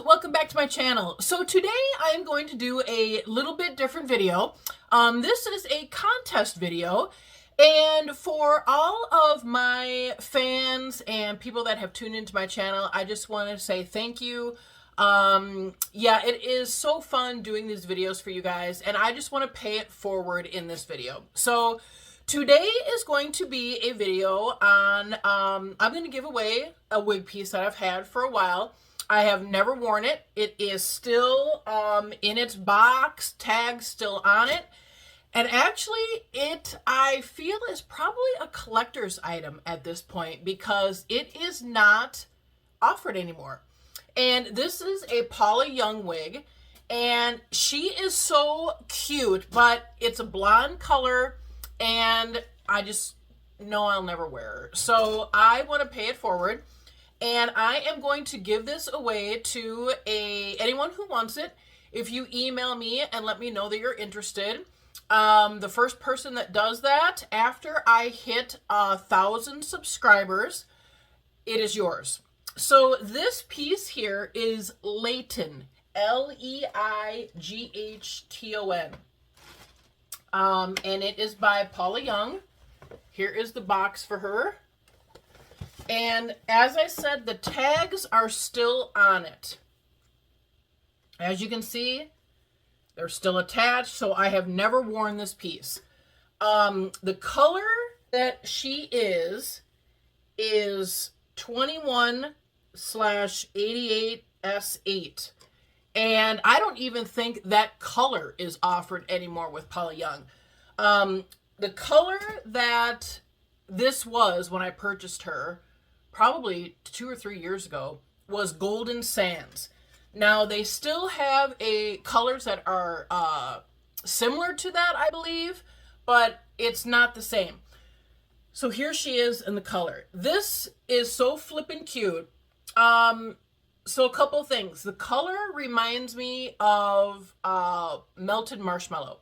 welcome back to my channel. So today I am going to do a little bit different video. This is a contest video, and for all of my fans and people that have tuned into my channel, I just want to say thank you. Yeah, it is so fun doing these videos for you guys, and I just want to pay it forward in this video. So today is going to be a video on, I'm going to give away a wig piece that I've had for a while. I have never worn it. It is still in its box, tag still on it. And actually, I feel is probably a collector's item at this point because it is not offered anymore. And this is a Paula Young wig, and she is so cute, but it's a blonde color, and I just know I'll never wear her. So I want to pay it forward. And I am going to give this away to anyone who wants it. If you email me and let me know that you're interested, the first person that does that after I hit 1,000 subscribers, it is yours. So this piece here is Leighton, Leighton, and it is by Paula Young. Here is the box for her. And as I said, the tags are still on it. As you can see, they're still attached, so I have never worn this piece. The color that she is 21/88S8. And I don't even think that color is offered anymore with Paula Young. The color that this was when I purchased her, probably 2 or 3 years ago, was Golden Sands. Now they still have colors that are similar to that, I believe, but it's not the same. So here she is in the color. This is so flippin' cute. So a couple things. The color reminds me of Melted Marshmallow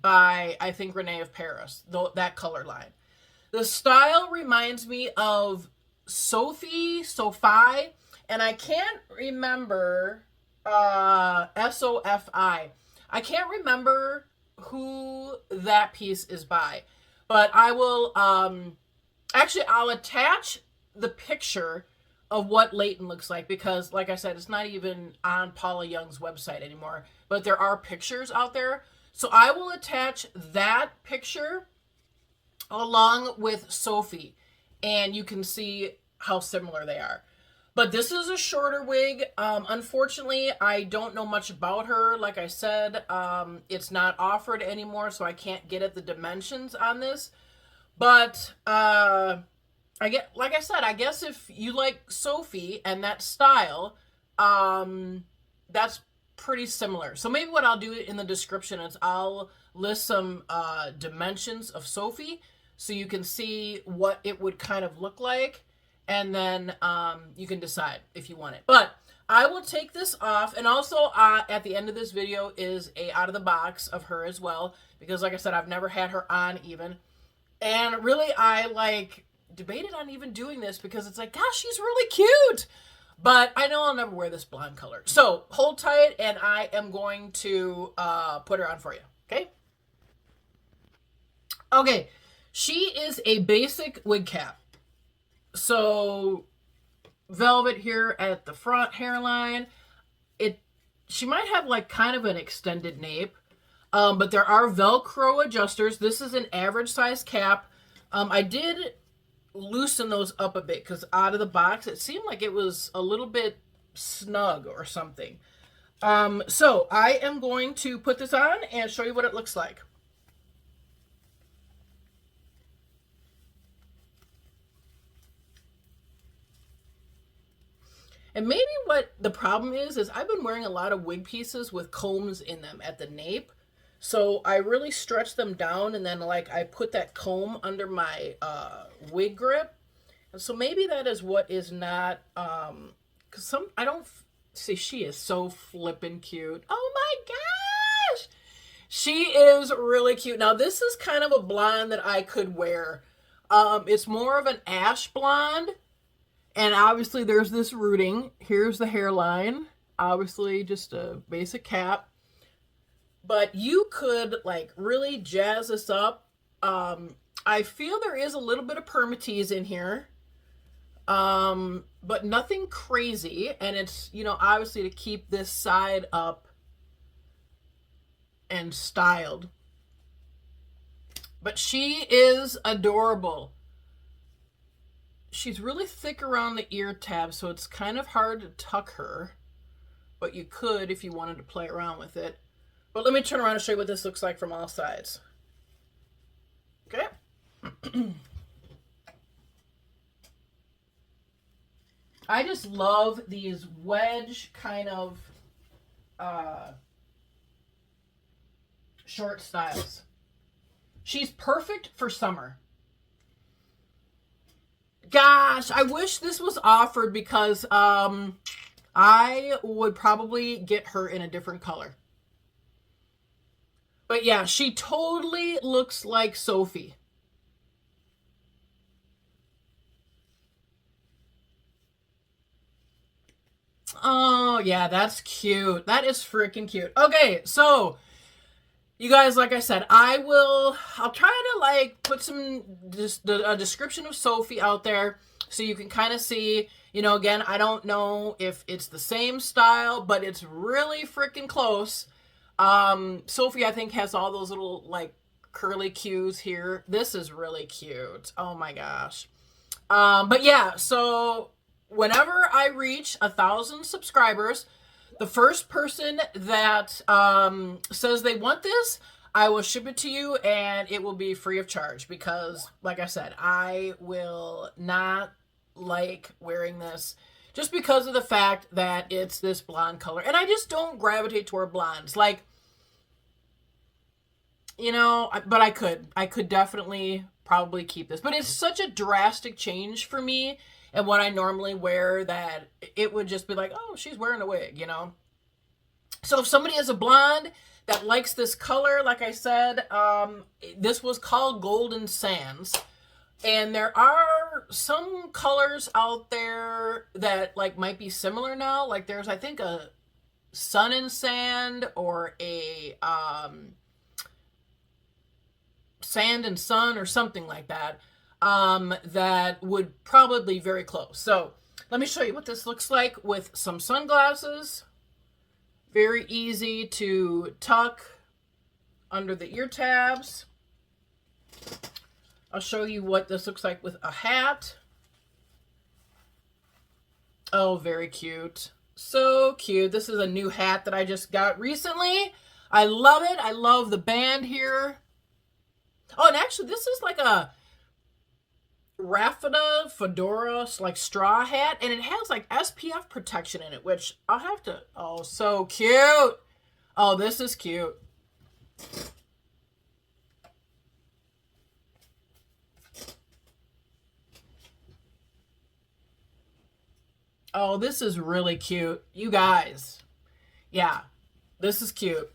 by, I think, Rene of Paris, that color line. The style reminds me of Safi, and I can't remember, Sofi. I can't remember who that piece is by, but I will, actually, I'll attach the picture of what Leighton looks like because, like I said, it's not even on Paula Young's website anymore, but there are pictures out there. So I will attach that picture along with Safi, and you can see how similar they are. But this is a shorter wig. Unfortunately, I don't know much about her. Like I said, it's not offered anymore, so I can't get at the dimensions on this. But like I said, I guess if you like Safi and that style, that's pretty similar. So maybe what I'll do in the description is I'll list some dimensions of Safi, so you can see what it would kind of look like, and then you can decide if you want it. But I will take this off, and also at the end of this video is a out of the box of her as well, because like I said, I've never had her on even. And really, I debated on even doing this because it's like, gosh, she's really cute. But I know I'll never wear this blonde color. So hold tight, and I am going to put her on for you, okay? Okay. She is a basic wig cap. So velvet here at the front hairline. She might have kind of an extended nape, but there are Velcro adjusters. This is an average size cap. I did loosen those up a bit because out of the box it seemed like it was a little bit snug or something. So I am going to put this on and show you what it looks like. And maybe what the problem is I've been wearing a lot of wig pieces with combs in them at the nape. So I really stretch them down, and then I put that comb under my wig grip. And so maybe that is what is not, because I don't see, she is so flippin' cute. Oh my gosh! She is really cute. Now this is kind of a blonde that I could wear. It's more of an ash blonde. And obviously there's this rooting. Here's the hairline. Obviously, just a basic cap. But you could like really jazz this up. I feel there is a little bit of permatease in here. But nothing crazy. And it's, you know, obviously to keep this side up and styled. But she is adorable. She's really thick around the ear tab, so it's kind of hard to tuck her. But you could if you wanted to play around with it. But let me turn around and show you what this looks like from all sides. Okay. I just love these wedge kind of short styles. She's perfect for summer. Gosh, I wish this was offered because I would probably get her in a different color. But yeah, she totally looks like Safi. Oh, yeah, that's cute. That is freaking cute. Okay, so you guys, like I said, I'll try to like put a description of Safi out there so you can kind of see, you know, again, I don't know if it's the same style, but it's really freaking close. Safi, I think, has all those little like curly cues here. This is really cute. Oh my gosh. But yeah, so whenever I reach 1,000 subscribers, the first person that says they want this, I will ship it to you and it will be free of charge because, like I said, I will not like wearing this just because of the fact that it's this blonde color. And I just don't gravitate toward blondes. Like, you know, but I could definitely probably keep this. But it's such a drastic change for me and what I normally wear that it would just be like, oh, she's wearing a wig, you know? So if somebody is a blonde that likes this color, like I said, this was called Golden Sands. And there are some colors out there that like might be similar now. Like there's, I think, a Sun and Sand or a Sand and Sun or something like that. That would probably be very close. So let me show you what this looks like with some sunglasses. Very easy to tuck under the ear tabs. I'll show you what this looks like with a hat. Oh, very cute. So cute. This is a new hat that I just got recently. I love it. I love the band here. Oh, and actually this is like a raffia fedora like straw hat, and it has like SPF protection in it, which I'll have to, oh, so cute. Oh, this is cute. Oh, this is really cute, you guys. Yeah, this is cute.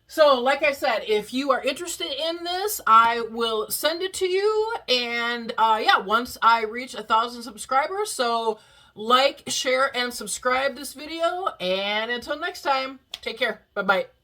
So, like I said, if you are interested in this, I will send it to you. And yeah, once I reach 1,000 subscribers. So, like, share, and subscribe this video. And until next time, take care. Bye-bye.